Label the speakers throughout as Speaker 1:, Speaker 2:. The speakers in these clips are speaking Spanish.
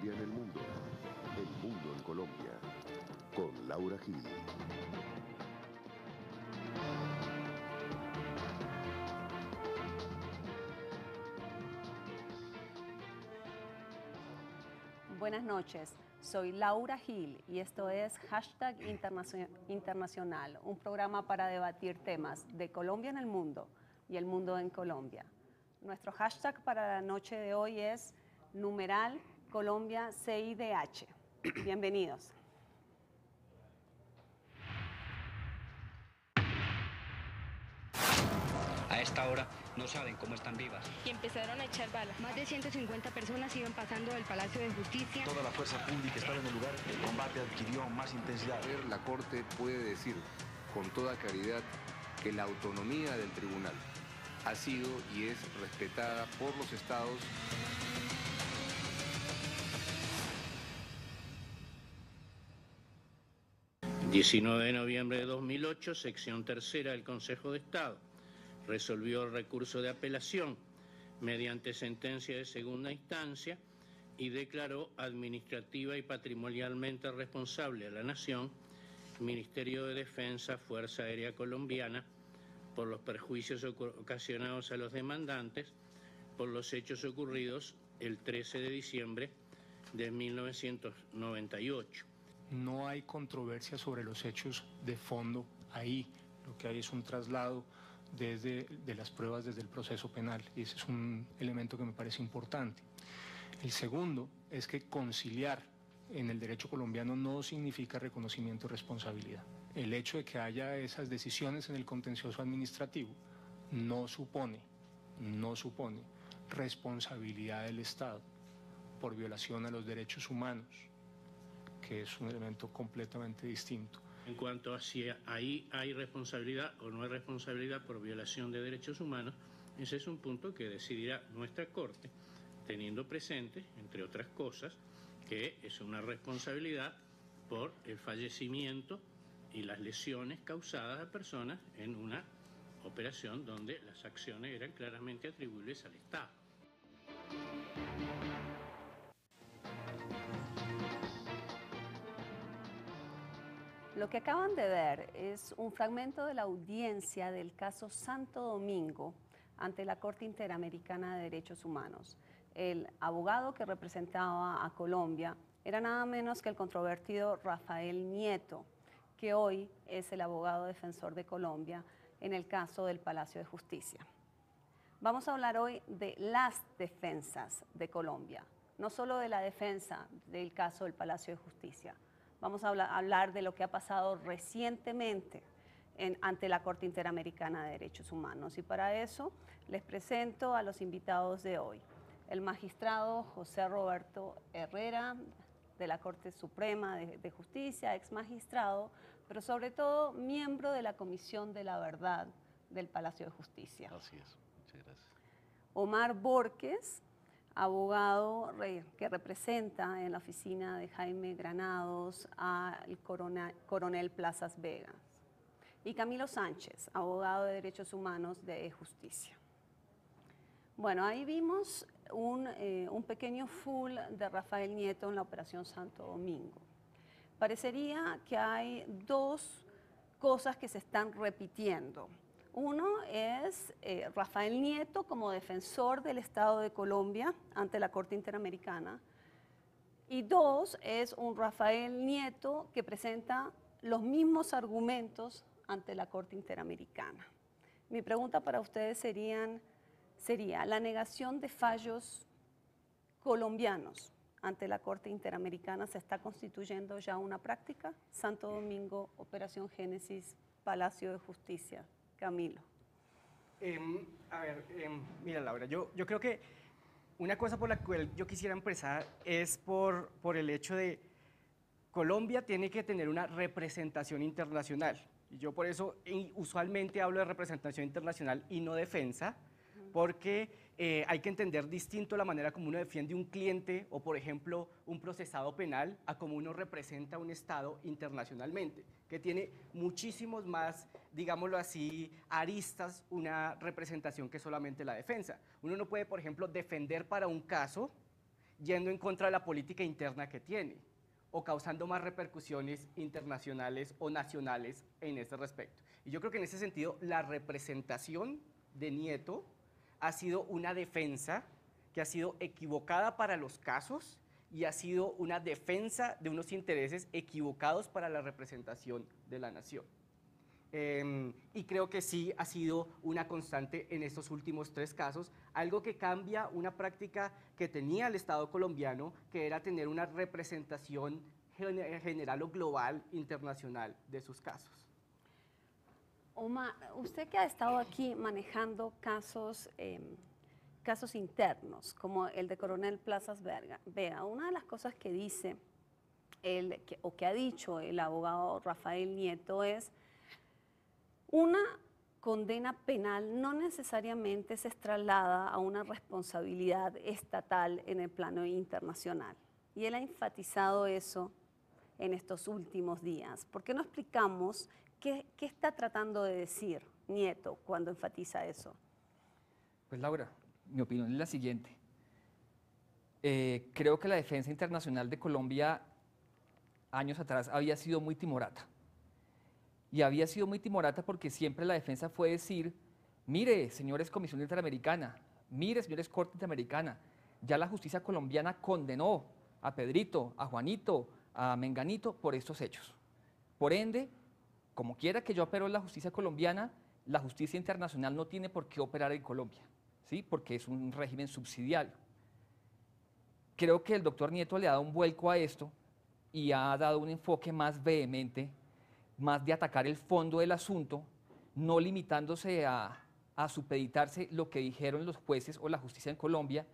Speaker 1: Colombia en el mundo en Colombia, con Laura Gil.
Speaker 2: Buenas noches, soy Laura Gil y esto es Hashtag Internacional, un programa para debatir temas de Colombia en el mundo y el mundo en Colombia. Nuestro hashtag para la noche de hoy es numeral Colombia CIDH. Bienvenidos.
Speaker 3: A esta hora no saben cómo están vivas.
Speaker 4: Y empezaron a echar balas.
Speaker 5: Más de 150 personas iban pasando del Palacio de Justicia.
Speaker 6: Toda la fuerza pública estaba en el lugar. El combate adquirió más intensidad.
Speaker 7: La Corte puede decir con toda claridad que la autonomía del tribunal ha sido y es respetada por los estados.
Speaker 8: El 19 de noviembre de 2008, sección tercera del Consejo de Estado resolvió el recurso de apelación mediante sentencia de segunda instancia y declaró administrativa y patrimonialmente responsable a la Nación, Ministerio de Defensa, Fuerza Aérea Colombiana, por los perjuicios ocasionados a los demandantes por los hechos ocurridos el 13 de diciembre de 1998.
Speaker 9: No hay controversia sobre los hechos de fondo ahí. Lo que hay es un traslado de las pruebas desde el proceso penal, y ese es un elemento que me parece importante. El segundo es que conciliar en el derecho colombiano no significa reconocimiento de responsabilidad. El hecho de que haya esas decisiones en el contencioso administrativo no supone responsabilidad del Estado por violación a los derechos humanos, que es un elemento completamente distinto.
Speaker 8: En cuanto a si ahí hay responsabilidad o no hay responsabilidad por violación de derechos humanos, ese es un punto que decidirá nuestra Corte, teniendo presente, entre otras cosas, que es una responsabilidad por el fallecimiento y las lesiones causadas a personas en una operación donde las acciones eran claramente atribuibles al Estado.
Speaker 2: Lo que acaban de ver es un fragmento de la audiencia del caso Santo Domingo ante la Corte Interamericana de Derechos Humanos. El abogado que representaba a Colombia era nada menos que el controvertido Rafael Nieto, que hoy es el abogado defensor de Colombia en el caso del Palacio de Justicia. Vamos a hablar hoy de las defensas de Colombia, no solo de la defensa del caso del Palacio de Justicia. Vamos a hablar de lo que ha pasado recientemente ante la Corte Interamericana de Derechos Humanos. Y para eso les presento a los invitados de hoy. El magistrado José Roberto Herrera, de la Corte Suprema de Justicia, ex magistrado, pero sobre todo miembro de la Comisión de la Verdad del Palacio de Justicia.
Speaker 10: Así es, muchas gracias.
Speaker 2: Omar Borges, abogado que representa en la oficina de Jaime Granados al coronel Plazas Vegas. Y Camilo Sánchez, abogado de Derechos Humanos de Justicia. Bueno, ahí vimos un pequeño full de Rafael Nieto en la Operación Santo Domingo. Parecería que hay dos cosas que se están repitiendo. Uno es Rafael Nieto como defensor del Estado de Colombia ante la Corte Interamericana. Y dos, es un Rafael Nieto que presenta los mismos argumentos ante la Corte Interamericana. Mi pregunta para ustedes sería la negación de fallos colombianos ante la Corte Interamericana se está constituyendo ya una práctica. Santo Domingo, Operación Génesis, Palacio de Justicia. Camilo.
Speaker 11: Mira, Laura, yo creo que una cosa por la cual yo quisiera empezar es por el hecho de Colombia tiene que tener una representación internacional. Y yo por eso usualmente hablo de representación internacional y no defensa, porque hay que entender distinto la manera como uno defiende un cliente o, por ejemplo, un procesado penal a como uno representa a un Estado internacionalmente, que tiene muchísimos más, digámoslo así, aristas una representación que solamente la defensa. Uno no puede, por ejemplo, defender para un caso yendo en contra de la política interna que tiene o causando más repercusiones internacionales o nacionales en ese respecto. Y yo creo que en ese sentido la representación de Nieto ha sido una defensa que ha sido equivocada para los casos y ha sido una defensa de unos intereses equivocados para la representación de la nación. Y creo que sí ha sido una constante en estos últimos 3 casos, algo que cambia una práctica que tenía el Estado colombiano, que era tener una representación general o global internacional de sus casos.
Speaker 2: Omar, usted que ha estado aquí manejando casos, casos internos, como el de Coronel Plazas Vega, una de las cosas que dice, que ha dicho el abogado Rafael Nieto es: una condena penal no necesariamente se traslada a una responsabilidad estatal en el plano internacional. Y él ha enfatizado eso en estos últimos días. ¿Por qué no explicamos qué está tratando de decir Nieto cuando enfatiza eso?
Speaker 4: Pues Laura, mi opinión es la siguiente. Creo que la defensa internacional de Colombia años atrás había sido muy timorata. Y había sido muy timorata porque siempre la defensa fue decir: mire, señores Comisión Interamericana, mire, señores Corte Interamericana, ya la justicia colombiana condenó a Pedrito, a Juanito, a Menganito por estos hechos. Por ende, como quiera que yo opero en la justicia colombiana, la justicia internacional no tiene por qué operar en Colombia, ¿sí? Porque es un régimen subsidiario. Creo que el doctor Nieto le ha dado un vuelco a esto y ha dado un enfoque más vehemente, más de atacar el fondo del asunto, no limitándose a supeditarse lo que dijeron los jueces o la justicia en Colombia,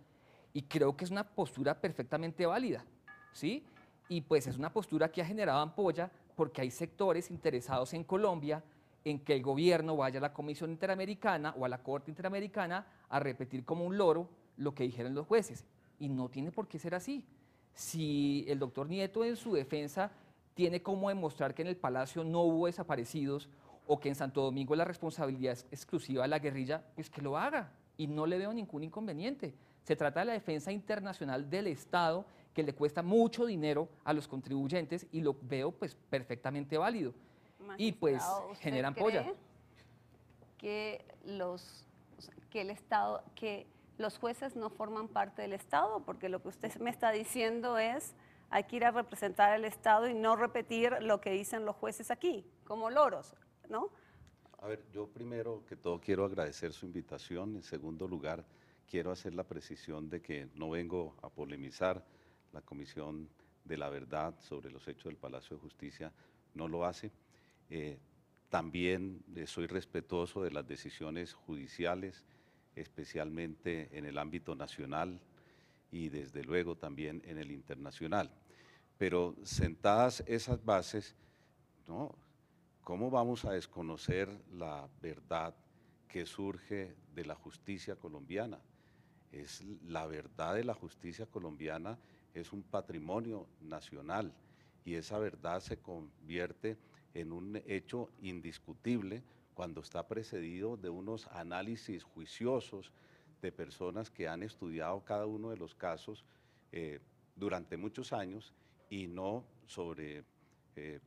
Speaker 4: y creo que es una postura perfectamente válida, ¿sí? Y pues es una postura que ha generado ampolla porque hay sectores interesados en Colombia en que el gobierno vaya a la Comisión Interamericana o a la Corte Interamericana a repetir como un loro lo que dijeron los jueces, y no tiene por qué ser así. Si el doctor Nieto en su defensa tiene como demostrar que en el Palacio no hubo desaparecidos o que en Santo Domingo la responsabilidad es exclusiva de la guerrilla, pues que lo haga, y no le veo ningún inconveniente. Se trata de la defensa internacional del Estado, que le cuesta mucho dinero a los contribuyentes, y lo veo pues perfectamente válido. Y pues genera ampolla.
Speaker 2: Que los jueces no forman parte del Estado, porque lo que usted me está diciendo es: hay que ir a representar al Estado y no repetir lo que dicen los jueces aquí, como loros, ¿no?
Speaker 10: A ver, yo primero que todo quiero agradecer su invitación. En segundo lugar, quiero hacer la precisión de que no vengo a polemizar. La Comisión de la Verdad sobre los hechos del Palacio de Justicia no lo hace. También soy respetuoso de las decisiones judiciales, especialmente en el ámbito nacional y desde luego también en el internacional. Pero sentadas esas bases, ¿no?, ¿cómo vamos a desconocer la verdad que surge de la justicia colombiana? La verdad de la justicia colombiana es un patrimonio nacional, y esa verdad se convierte en un hecho indiscutible cuando está precedido de unos análisis juiciosos de personas que han estudiado cada uno de los casos durante muchos años, y no sobre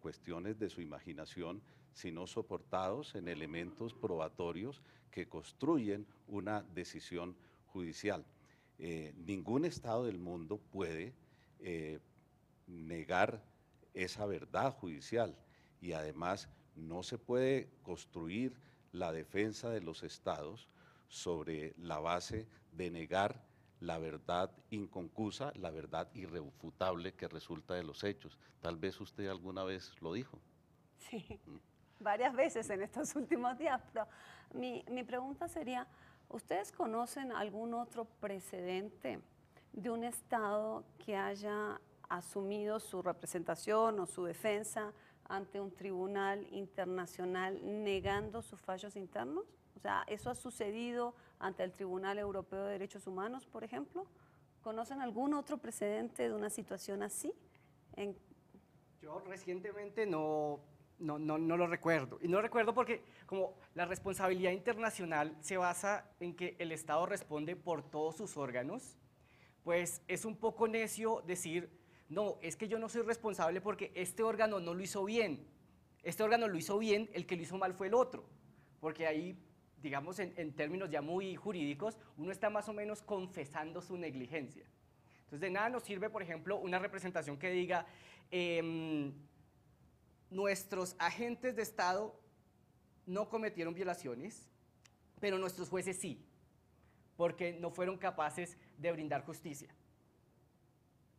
Speaker 10: cuestiones de su imaginación, sino soportados en elementos probatorios que construyen una decisión judicial. Ningún Estado del mundo puede negar esa verdad judicial, y además no se puede construir la defensa de los Estados sobre la base de negar la verdad inconcusa, la verdad irrefutable que resulta de los hechos. Tal vez usted alguna vez lo dijo.
Speaker 2: Sí, varias veces en estos últimos días, pero mi pregunta sería: ¿ustedes conocen algún otro precedente de un Estado que haya asumido su representación o su defensa ante un tribunal internacional negando sus fallos internos? O sea, ¿eso ha sucedido ante el Tribunal Europeo de Derechos Humanos, por ejemplo? ¿Conocen algún otro precedente de una situación así?
Speaker 11: Yo recientemente no lo recuerdo. Y no lo recuerdo porque como la responsabilidad internacional se basa en que el Estado responde por todos sus órganos, pues es un poco necio decir, no, es que yo no soy responsable porque este órgano no lo hizo bien. Este órgano lo hizo bien, el que lo hizo mal fue el otro. Porque ahí, digamos, en términos ya muy jurídicos, uno está más o menos confesando su negligencia. Entonces, de nada nos sirve, por ejemplo, una representación que diga, nuestros agentes de Estado no cometieron violaciones, pero nuestros jueces sí, porque no fueron capaces de brindar justicia.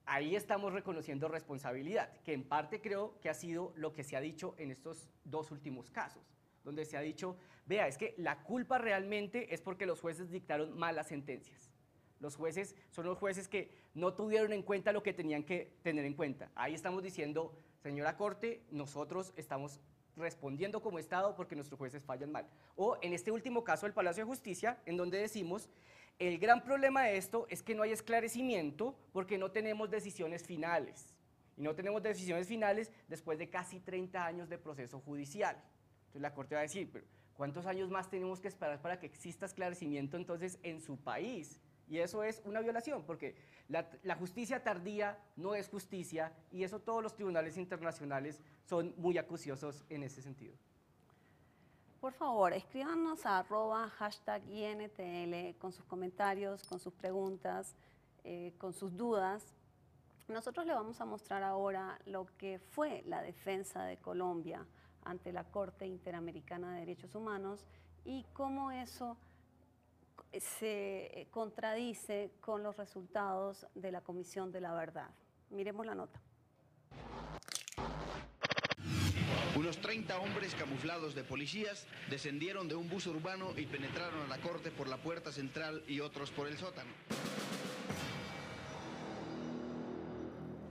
Speaker 11: Ahí estamos reconociendo responsabilidad, que en parte creo que ha sido lo que se ha dicho en estos dos últimos casos, donde se ha dicho, vea, es que la culpa realmente es porque los jueces dictaron malas sentencias. Los jueces son los jueces que no tuvieron en cuenta lo que tenían que tener en cuenta. Ahí estamos diciendo, señora Corte, nosotros estamos respondiendo como Estado porque nuestros jueces fallan mal. O en este último caso del Palacio de Justicia, en donde decimos, el gran problema de esto es que no hay esclarecimiento porque no tenemos decisiones finales. Y no tenemos decisiones finales después de casi 30 años de proceso judicial. Entonces la Corte va a decir, pero ¿cuántos años más tenemos que esperar para que exista esclarecimiento entonces en su país? Y eso es una violación, porque la justicia tardía no es justicia, y eso todos los tribunales internacionales son muy acuciosos en ese sentido.
Speaker 2: Por favor, escríbanos a #INTL con sus comentarios, con sus preguntas, con sus dudas. Nosotros le vamos a mostrar ahora lo que fue la defensa de Colombia ante la Corte Interamericana de Derechos Humanos y cómo eso se contradice con los resultados de la Comisión de la Verdad. Miremos la nota.
Speaker 12: Unos 30 hombres camuflados de policías descendieron de un bus urbano y penetraron a la Corte por la puerta central y otros por el sótano.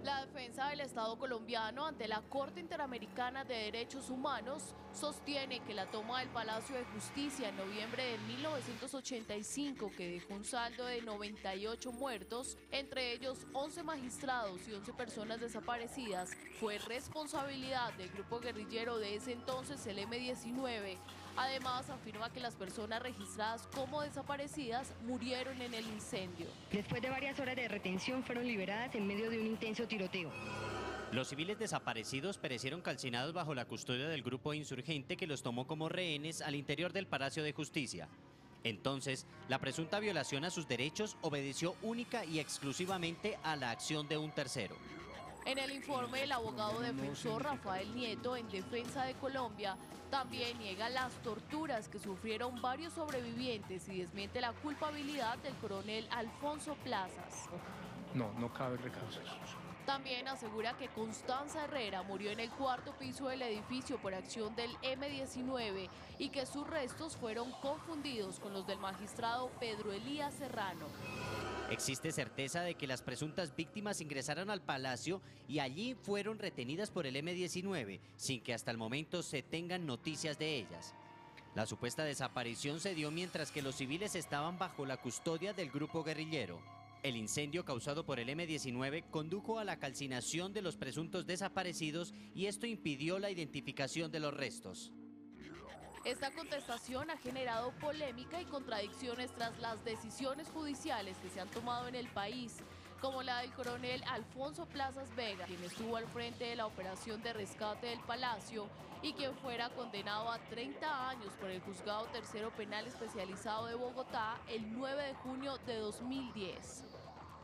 Speaker 13: La defensa del Estado colombiano ante la Corte Interamericana de Derechos Humanos sostiene que la toma del Palacio de Justicia en noviembre de 1985, que dejó un saldo de 98 muertos, entre ellos 11 magistrados y 11 personas desaparecidas, fue responsabilidad del grupo guerrillero de ese entonces, el M-19. Además, afirma que las personas registradas como desaparecidas murieron en el incendio.
Speaker 5: Después de varias horas de retención, fueron liberadas en medio de un intenso tiroteo.
Speaker 14: Los civiles desaparecidos perecieron calcinados bajo la custodia del grupo insurgente que los tomó como rehenes al interior del Palacio de Justicia. Entonces, la presunta violación a sus derechos obedeció única y exclusivamente a la acción de un tercero.
Speaker 13: En el informe, el abogado defensor Rafael Nieto, en defensa de Colombia, también niega las torturas que sufrieron varios sobrevivientes y desmiente la culpabilidad del coronel Alfonso Plazas.
Speaker 9: No cabe recausos.
Speaker 13: También asegura que Constanza Herrera murió en el cuarto piso del edificio por acción del M-19 y que sus restos fueron confundidos con los del magistrado Pedro Elías Serrano.
Speaker 14: Existe certeza de que las presuntas víctimas ingresaron al palacio y allí fueron retenidas por el M-19, sin que hasta el momento se tengan noticias de ellas. La supuesta desaparición se dio mientras que los civiles estaban bajo la custodia del grupo guerrillero. El incendio causado por el M-19 condujo a la calcinación de los presuntos desaparecidos y esto impidió la identificación de los restos.
Speaker 13: Esta contestación ha generado polémica y contradicciones tras las decisiones judiciales que se han tomado en el país, como la del coronel Alfonso Plazas Vega, quien estuvo al frente de la operación de rescate del Palacio y quien fuera condenado a 30 años por el Juzgado Tercero Penal Especializado de Bogotá el 9 de junio de 2010.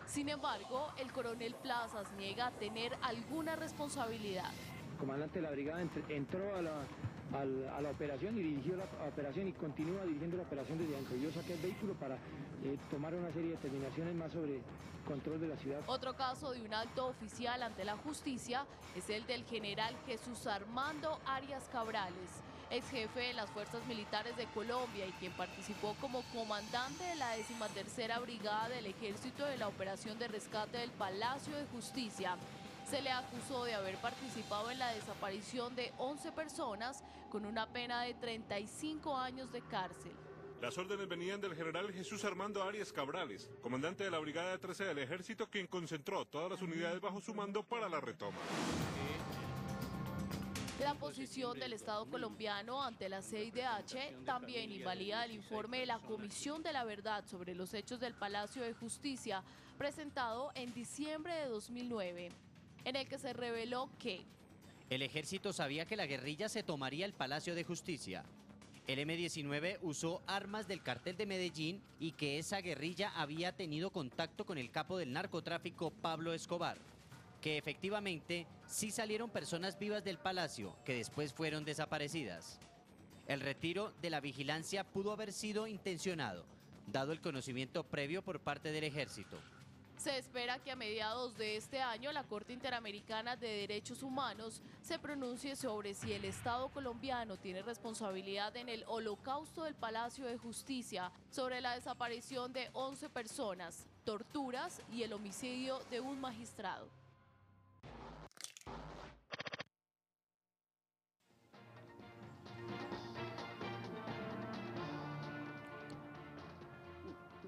Speaker 13: Sin embargo, el coronel Plazas niega tener alguna responsabilidad.
Speaker 15: El comandante de la brigada entró a la operación y dirigió la operación y continúa dirigiendo la operación desde dentro. Yo saqué el vehículo para tomar una serie de determinaciones más sobre control de la ciudad.
Speaker 13: Otro caso de un alto oficial ante la justicia es el del general Jesús Armando Arias Cabrales, ex jefe de las Fuerzas Militares de Colombia y quien participó como comandante de la 13ª Brigada del Ejército de la operación de rescate del Palacio de Justicia. Se le acusó de haber participado en la desaparición de 11 personas con una pena de 35 años de cárcel.
Speaker 16: Las órdenes venían del general Jesús Armando Arias Cabrales, comandante de la Brigada 13 del Ejército, quien concentró todas las unidades bajo su mando para la retoma.
Speaker 13: La posición del Estado colombiano ante la CIDH también invalida el informe de la Comisión de la Verdad sobre los hechos del Palacio de Justicia, presentado en diciembre de 2009, en el que se reveló que
Speaker 14: el ejército sabía que la guerrilla se tomaría el Palacio de Justicia. El M-19 usó armas del cartel de Medellín y que esa guerrilla había tenido contacto con el capo del narcotráfico Pablo Escobar. Que efectivamente sí salieron personas vivas del palacio que después fueron desaparecidas. El retiro de la vigilancia pudo haber sido intencionado, dado el conocimiento previo por parte del ejército.
Speaker 13: Se espera que a mediados de este año la Corte Interamericana de Derechos Humanos se pronuncie sobre si el Estado colombiano tiene responsabilidad en el holocausto del Palacio de Justicia, sobre la desaparición de 11 personas, torturas y el homicidio de un magistrado.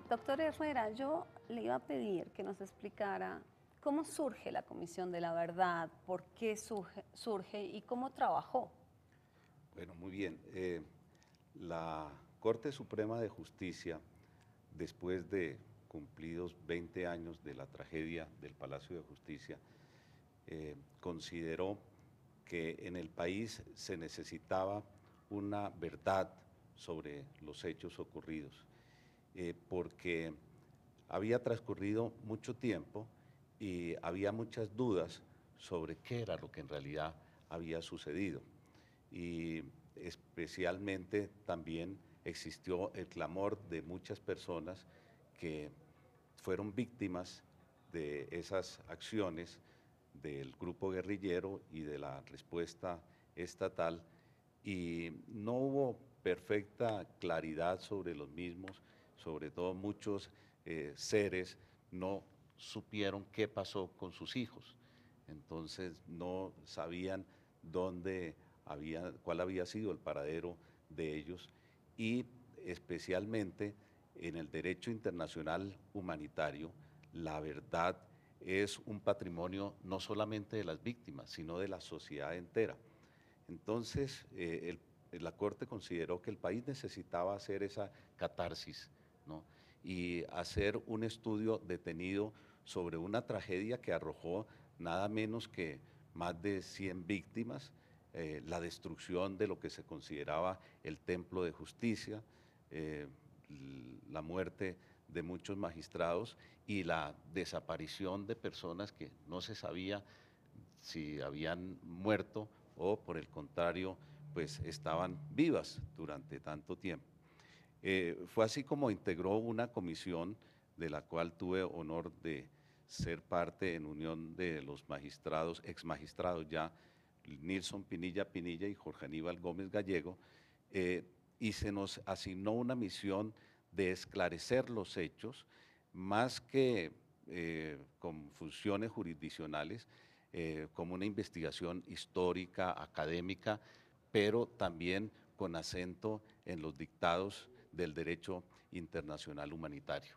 Speaker 2: Doctor Herrera, yo le iba a pedir que nos explicara cómo surge la Comisión de la Verdad, por qué surge y cómo trabajó.
Speaker 10: Bueno, muy bien. La Corte Suprema de Justicia, después de cumplidos 20 años de la tragedia del Palacio de Justicia, consideró que en el país se necesitaba una verdad sobre los hechos ocurridos. Porque había transcurrido mucho tiempo y había muchas dudas sobre qué era lo que en realidad había sucedido. Y especialmente también existió el clamor de muchas personas que fueron víctimas de esas acciones del grupo guerrillero y de la respuesta estatal, y no hubo perfecta claridad sobre los mismos. Sobre todo muchos seres no supieron qué pasó con sus hijos, entonces no sabían cuál había sido el paradero de ellos, y especialmente en el derecho internacional humanitario, la verdad es un patrimonio no solamente de las víctimas, sino de la sociedad entera. Entonces, la Corte consideró que el país necesitaba hacer esa catarsis, ¿no? Y hacer un estudio detenido sobre una tragedia que arrojó nada menos que más de 100 víctimas, la destrucción de lo que se consideraba el templo de justicia, la muerte de muchos magistrados y la desaparición de personas que no se sabía si habían muerto o por el contrario, pues estaban vivas durante tanto tiempo. Fue así como integró una comisión de la cual tuve honor de ser parte en unión de los magistrados, exmagistrados ya, Nilson Pinilla Pinilla y Jorge Aníbal Gómez Gallego, y se nos asignó una misión de esclarecer los hechos, más que con funciones jurisdiccionales, como una investigación histórica, académica, pero también con acento en los dictados del derecho internacional humanitario.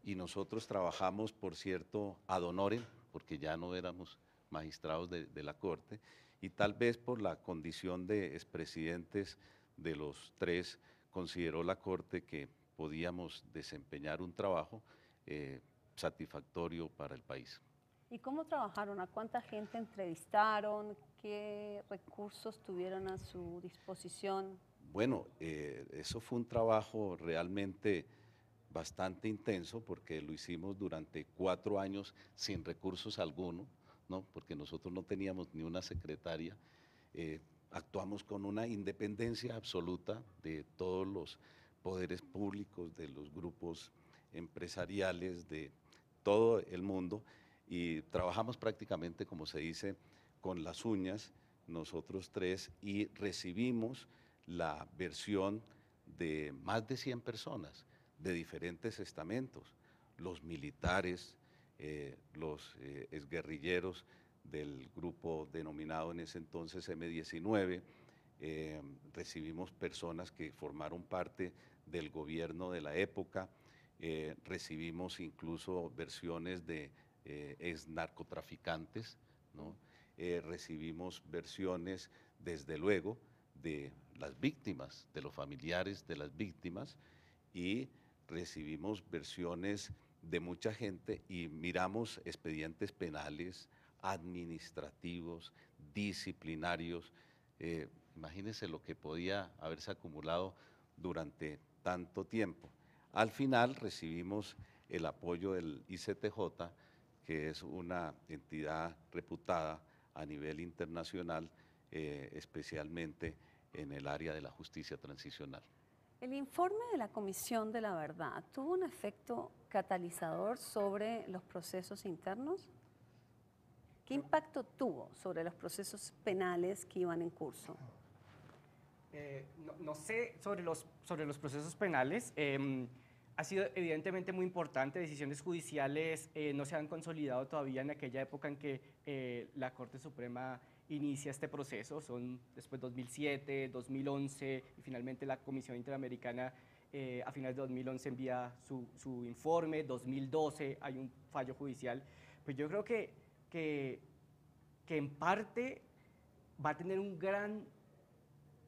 Speaker 10: Y nosotros trabajamos, por cierto, ad honorem, porque ya no éramos magistrados de la Corte, y tal vez por la condición de expresidentes de los tres, consideró la Corte que podíamos desempeñar un trabajo satisfactorio para el país.
Speaker 2: ¿Y cómo trabajaron? ¿A cuánta gente entrevistaron? ¿Qué recursos tuvieron a su disposición?
Speaker 10: Bueno, eso fue un trabajo realmente bastante intenso porque lo hicimos durante 4 años sin recursos alguno, ¿no? Porque nosotros no teníamos ni una secretaria. Actuamos con una independencia absoluta de todos los poderes públicos, de los grupos empresariales, de todo el mundo, y trabajamos prácticamente, como se dice, con las uñas, nosotros tres, y recibimos la versión de más de 100 personas de diferentes estamentos, los militares, los exguerrilleros del grupo denominado en ese entonces M-19, recibimos personas que formaron parte del gobierno de la época, recibimos incluso versiones de ex narcotraficantes, ¿no? Recibimos versiones desde luego, de las víctimas, de los familiares de las víctimas, y recibimos versiones de mucha gente y miramos expedientes penales, administrativos, disciplinarios. Imagínense lo que podía haberse acumulado durante tanto tiempo. Al final recibimos el apoyo del ICTJ, que es una entidad reputada a nivel internacional, especialmente en el área de la justicia transicional.
Speaker 2: El informe de la Comisión de la Verdad tuvo un efecto catalizador sobre los procesos internos. ¿Qué impacto tuvo sobre los procesos penales que iban en curso?
Speaker 11: No sé sobre los procesos penales. Ha sido evidentemente muy importante. Decisiones judiciales no se han consolidado todavía en aquella época en que la Corte Suprema inicia este proceso. Son después 2007, 2011 y finalmente la Comisión Interamericana a finales de 2011 envía su informe. 2012 hay un fallo judicial. Pues yo creo que en parte va a tener un gran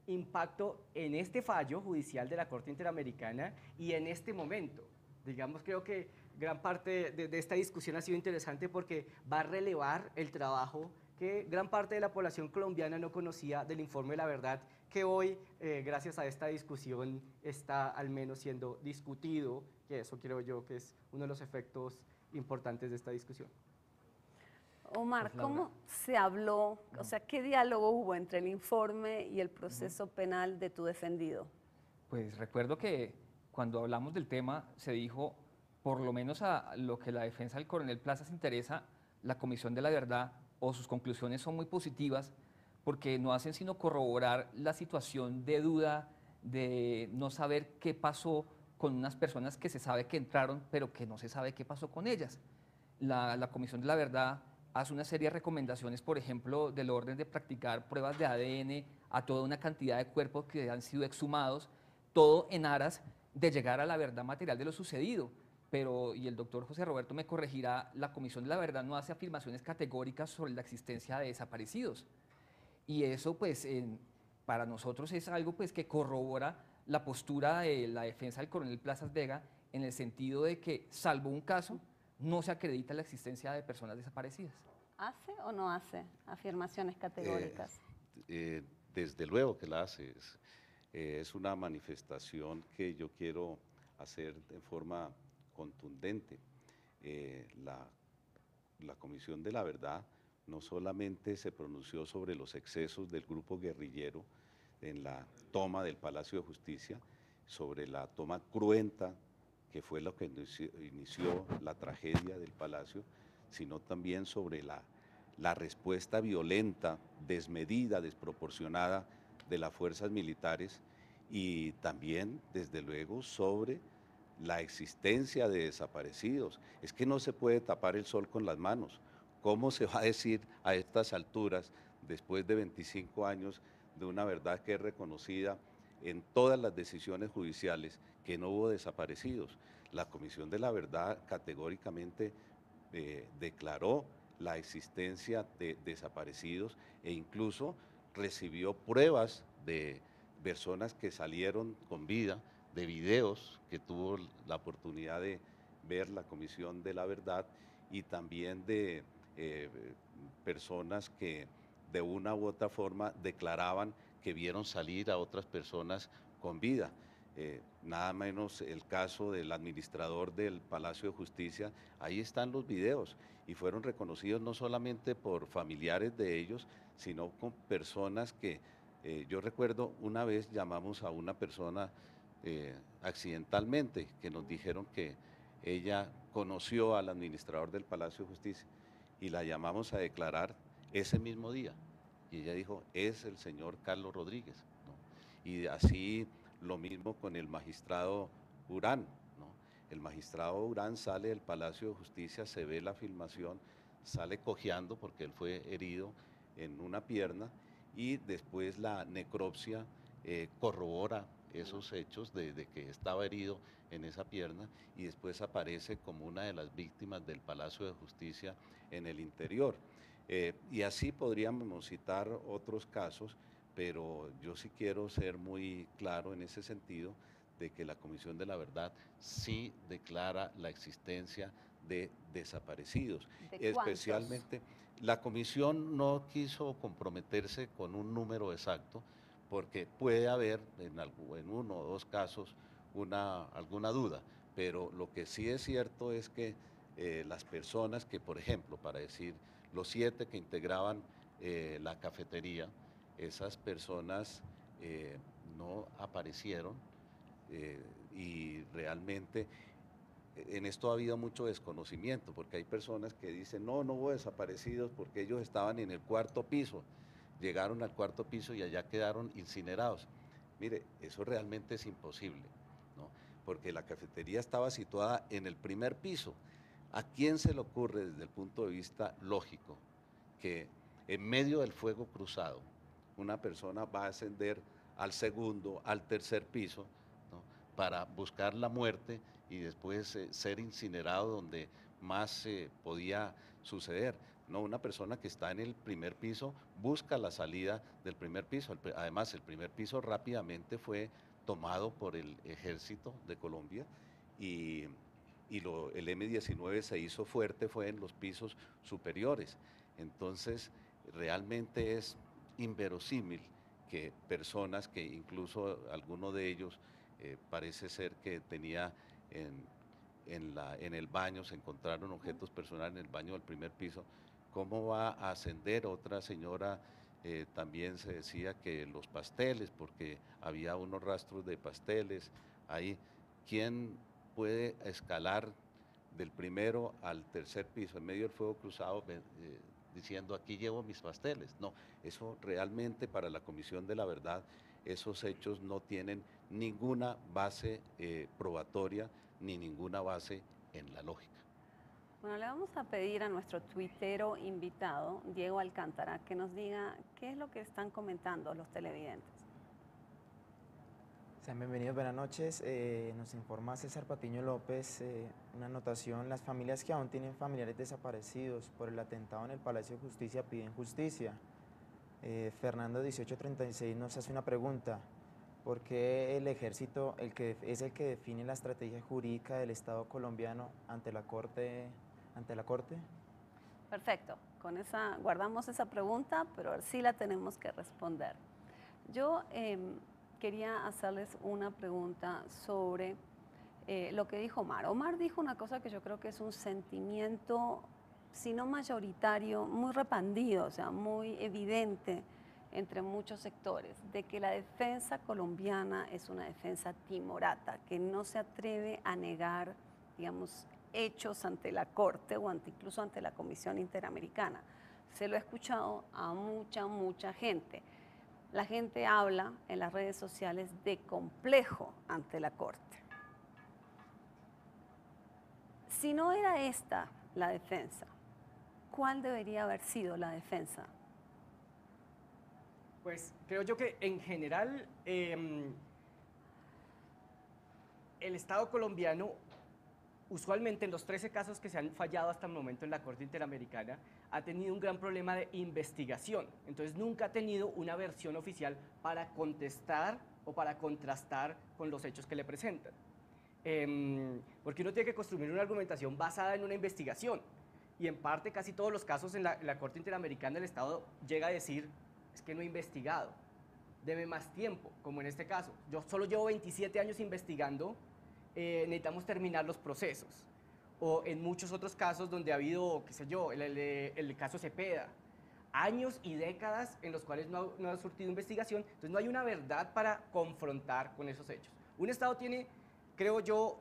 Speaker 11: impacto en este fallo judicial de la Corte Interamericana y en este momento. Digamos, creo que gran parte de esta discusión ha sido interesante porque va a relevar el trabajo que gran parte de la población colombiana no conocía del informe de la verdad, que hoy, gracias a esta discusión, está al menos siendo discutido, que eso creo yo que es uno de los efectos importantes de esta discusión.
Speaker 2: Omar, ¿cómo se habló, o sea, qué diálogo hubo entre el informe y el proceso penal de tu defendido?
Speaker 4: Pues recuerdo que cuando hablamos del tema se dijo, por lo menos a lo que la defensa del coronel Plazas interesa, la Comisión de la Verdad o sus conclusiones son muy positivas porque no hacen sino corroborar la situación de duda, de no saber qué pasó con unas personas que se sabe que entraron, pero que no se sabe qué pasó con ellas. La Comisión de la Verdad hace una serie de recomendaciones, por ejemplo, del orden de practicar pruebas de ADN a toda una cantidad de cuerpos que han sido exhumados, todo en aras de llegar a la verdad material de lo sucedido. Pero, y el doctor José Roberto me corregirá, la Comisión de la Verdad no hace afirmaciones categóricas sobre la existencia de desaparecidos. Y eso, pues, para nosotros es algo pues, que corrobora la postura de la defensa del coronel Plazas Vega en el sentido de que, salvo un caso, no se acredita la existencia de personas desaparecidas.
Speaker 2: ¿Hace o no hace afirmaciones categóricas?
Speaker 10: Desde luego que la hace. Es una manifestación que yo quiero hacer de forma contundente. La Comisión de la Verdad no solamente se pronunció sobre los excesos del grupo guerrillero en la toma del Palacio de Justicia, sobre la toma cruenta que fue lo que inició la tragedia del Palacio, sino también sobre la respuesta violenta, desmedida, desproporcionada de las fuerzas militares y también, desde luego, sobre la existencia de desaparecidos. Es que no se puede tapar el sol con las manos. ¿Cómo se va a decir a estas alturas, después de 25 años, de una verdad que es reconocida en todas las decisiones judiciales, que no hubo desaparecidos? La Comisión de la Verdad categóricamente declaró la existencia de desaparecidos e incluso recibió pruebas de personas que salieron con vida, de videos que tuvo la oportunidad de ver la Comisión de la Verdad y también de personas que de una u otra forma declaraban que vieron salir a otras personas con vida. Nada menos el caso del administrador del Palacio de Justicia, ahí están los videos y fueron reconocidos no solamente por familiares de ellos, sino con personas que, yo recuerdo una vez llamamos a una persona accidentalmente que nos dijeron que ella conoció al administrador del Palacio de Justicia y la llamamos a declarar ese mismo día y ella dijo, es el señor Carlos Rodríguez, ¿no? Y así lo mismo con el magistrado Urán, ¿no? El magistrado Urán sale del Palacio de Justicia, se ve la filmación, sale cojeando porque él fue herido en una pierna y después la necropsia corrobora esos hechos de que estaba herido en esa pierna y después aparece como una de las víctimas del Palacio de Justicia en el interior. Y así podríamos citar otros casos, pero yo sí quiero ser muy claro en ese sentido de que la Comisión de la Verdad sí declara la existencia de desaparecidos.
Speaker 2: ¿De cuántos?
Speaker 10: Especialmente, la Comisión no quiso comprometerse con un número exacto, porque puede haber en uno o dos casos alguna duda, pero lo que sí es cierto es que las personas que, por ejemplo, para decir, los 7 que integraban la cafetería, esas personas no aparecieron y realmente en esto ha habido mucho desconocimiento, porque hay personas que dicen, no hubo desaparecidos porque ellos estaban en el 4º piso, llegaron al 4º piso y allá quedaron incinerados. Mire, eso realmente es imposible, ¿no? Porque la cafetería estaba situada en el 1.er piso. ¿A quién se le ocurre desde el punto de vista lógico que en medio del fuego cruzado una persona va a ascender al 2º, al 3.er piso, ¿no?, para buscar la muerte y después ser incinerado donde más podía suceder? No, una persona que está en el 1.er piso busca la salida del 1.er piso. Además, el 1.er piso rápidamente fue tomado por el Ejército de Colombia y el M-19 se hizo fuerte, fue en los pisos superiores. Entonces, realmente es inverosímil que personas que incluso alguno de ellos parece ser que tenía en el baño, se encontraron objetos personales en el baño del 1.er piso. ¿Cómo va a ascender? Otra señora también se decía que los pasteles, porque había unos rastros de pasteles ahí. ¿Quién puede escalar del 1.º al 3.er piso en medio del fuego cruzado diciendo aquí llevo mis pasteles? No, eso realmente para la Comisión de la Verdad, esos hechos no tienen ninguna base probatoria ni ninguna base en la lógica.
Speaker 2: Bueno, le vamos a pedir a nuestro tuitero invitado, Diego Alcántara, que nos diga qué es lo que están comentando los televidentes.
Speaker 17: Sean bienvenidos, buenas noches. Nos informa César Patiño López, una anotación: las familias que aún tienen familiares desaparecidos por el atentado en el Palacio de Justicia piden justicia. Fernando 1836 nos hace una pregunta: ¿por qué el ejército es el que define la estrategia jurídica del Estado colombiano ante la Corte?
Speaker 2: Perfecto, con esa guardamos esa pregunta, pero sí la tenemos que responder. Yo quería hacerles una pregunta sobre lo que dijo Omar. Omar dijo una cosa que yo creo que es un sentimiento, si no mayoritario, muy repandido, o sea, muy evidente entre muchos sectores, de que la defensa colombiana es una defensa timorata, que no se atreve a negar, digamos, hechos ante la Corte o incluso ante la Comisión Interamericana. Se lo he escuchado a mucha gente. La gente habla en las redes sociales de complejo ante la Corte. Si no era esta la defensa, ¿cuál debería haber sido la defensa?
Speaker 11: Pues creo yo que en general el Estado colombiano, usualmente en los 13 casos que se han fallado hasta el momento en la Corte Interamericana, ha tenido un gran problema de investigación. Entonces nunca ha tenido una versión oficial para contestar o para contrastar con los hechos que le presentan. Porque uno tiene que construir una argumentación basada en una investigación. Y en parte casi todos los casos en la Corte Interamericana el Estado llega a decir: es que no he investigado, deme más tiempo, como en este caso. Yo solo llevo 27 años investigando, necesitamos terminar los procesos. O en muchos otros casos donde ha habido, qué sé yo, el caso Cepeda, años y décadas en los cuales no ha surtido investigación, entonces no hay una verdad para confrontar con esos hechos. Un Estado tiene, creo yo,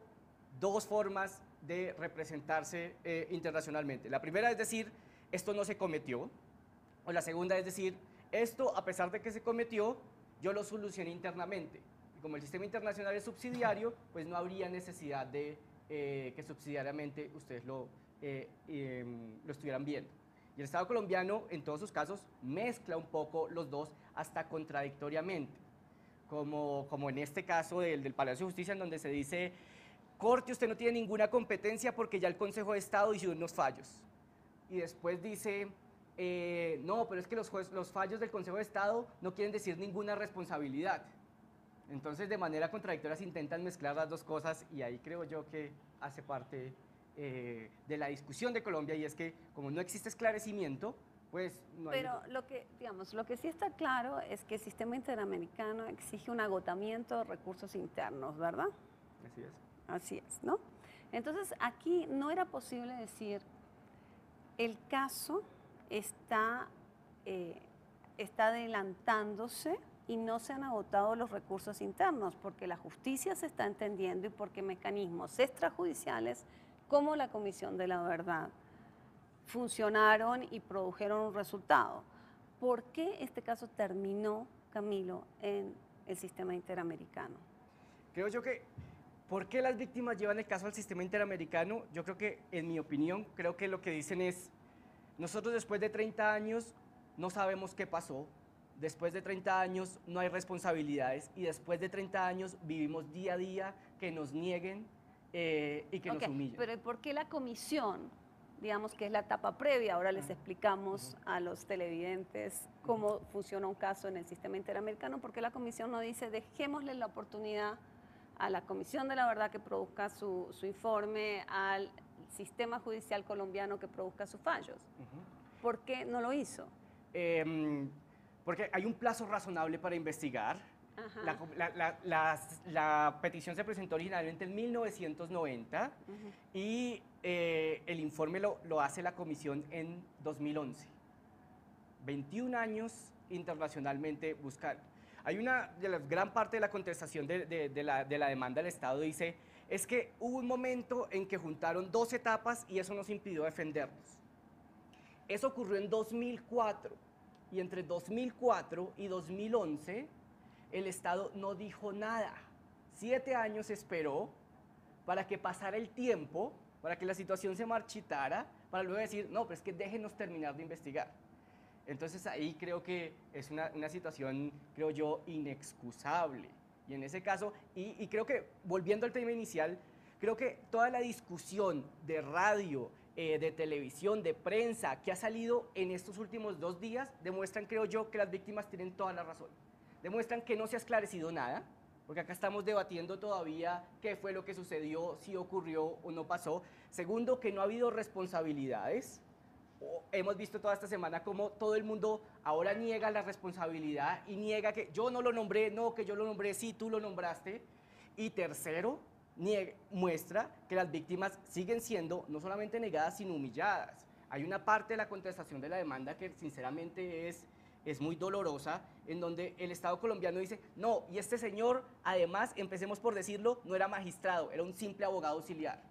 Speaker 11: dos formas de representarse internacionalmente. La primera es decir, esto no se cometió, o la segunda es decir, esto, a pesar de que se cometió, yo lo solucioné internamente. Y como el sistema internacional es subsidiario, pues no habría necesidad de que subsidiariamente ustedes lo estuvieran viendo. Y el Estado colombiano, en todos sus casos, mezcla un poco los dos hasta contradictoriamente. Como en este caso del Palacio de Justicia, en donde se dice: Corte, usted no tiene ninguna competencia porque ya el Consejo de Estado hizo unos fallos. Y después dice: no, pero es que los fallos del Consejo de Estado no quieren decir ninguna responsabilidad. Entonces, de manera contradictoria se intentan mezclar las dos cosas y ahí creo yo que hace parte de la discusión de Colombia, y es que como no existe esclarecimiento, pues no hay...
Speaker 2: Pero lo que sí está claro es que el sistema interamericano exige un agotamiento de recursos internos, ¿verdad?
Speaker 11: Así es.
Speaker 2: Así es, ¿no? Entonces, aquí no era posible decir, el caso está adelantándose y no se han agotado los recursos internos, porque la justicia se está entendiendo y porque mecanismos extrajudiciales como la Comisión de la Verdad funcionaron y produjeron un resultado. ¿Por qué este caso terminó, Camilo, en el sistema interamericano?
Speaker 11: Creo yo que, ¿por qué las víctimas llevan el caso al sistema interamericano? Yo creo que, en mi opinión, creo que lo que dicen es, nosotros después de 30 años no sabemos qué pasó, después de 30 años no hay responsabilidades y después de 30 años vivimos día a día que nos nieguen y que nos humillen.
Speaker 2: Pero ¿por qué la comisión, digamos que es la etapa previa, ahora les explicamos a los televidentes cómo funciona un caso en el sistema interamericano, por qué la comisión no dice dejémosle la oportunidad a la Comisión de la Verdad que produzca su informe, al sistema judicial colombiano que produzca sus fallos? ¿Por qué no lo hizo?
Speaker 11: Porque hay un plazo razonable para investigar. La petición se presentó originalmente en 1990 y el informe lo hace la comisión en 2011. 21 años internacionalmente buscando. Hay gran parte de la contestación de la demanda del Estado dice, es que hubo un momento en que juntaron dos etapas y eso nos impidió defendernos. Eso ocurrió en 2004 y entre 2004 y 2011 el Estado no dijo nada. 7 años esperó para que pasara el tiempo, para que la situación se marchitara, para luego decir, no, pero es que déjenos terminar de investigar. Entonces ahí creo que es una situación, creo yo, inexcusable. Y en ese caso, y creo que, volviendo al tema inicial, creo que toda la discusión de radio, de televisión, de prensa, que ha salido en estos últimos 2 días, demuestran, creo yo, que las víctimas tienen toda la razón. Demuestran que no se ha esclarecido nada, porque acá estamos debatiendo todavía qué fue lo que sucedió, si ocurrió o no pasó. Segundo, que no ha habido responsabilidades. Hemos visto toda esta semana cómo todo el mundo ahora niega la responsabilidad y niega que yo no lo nombré, no, que yo lo nombré, sí, tú lo nombraste. Y tercero, muestra que las víctimas siguen siendo no solamente negadas, sino humilladas. Hay una parte de la contestación de la demanda que sinceramente es muy dolorosa, en donde el Estado colombiano dice, no, y este señor, además, empecemos por decirlo, no era magistrado, era un simple abogado auxiliar.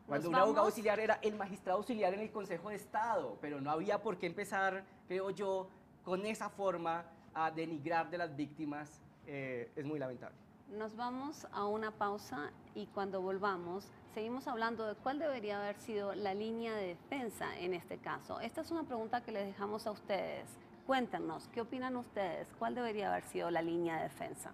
Speaker 11: Cuando un abogado auxiliar era el magistrado auxiliar en el Consejo de Estado, pero no había por qué empezar, creo yo, con esa forma a denigrar de las víctimas, es muy lamentable.
Speaker 2: Nos vamos a una pausa y cuando volvamos seguimos hablando de cuál debería haber sido la línea de defensa en este caso. Esta es una pregunta que les dejamos a ustedes. Cuéntenos, ¿qué opinan ustedes? ¿Cuál debería haber sido la línea de defensa?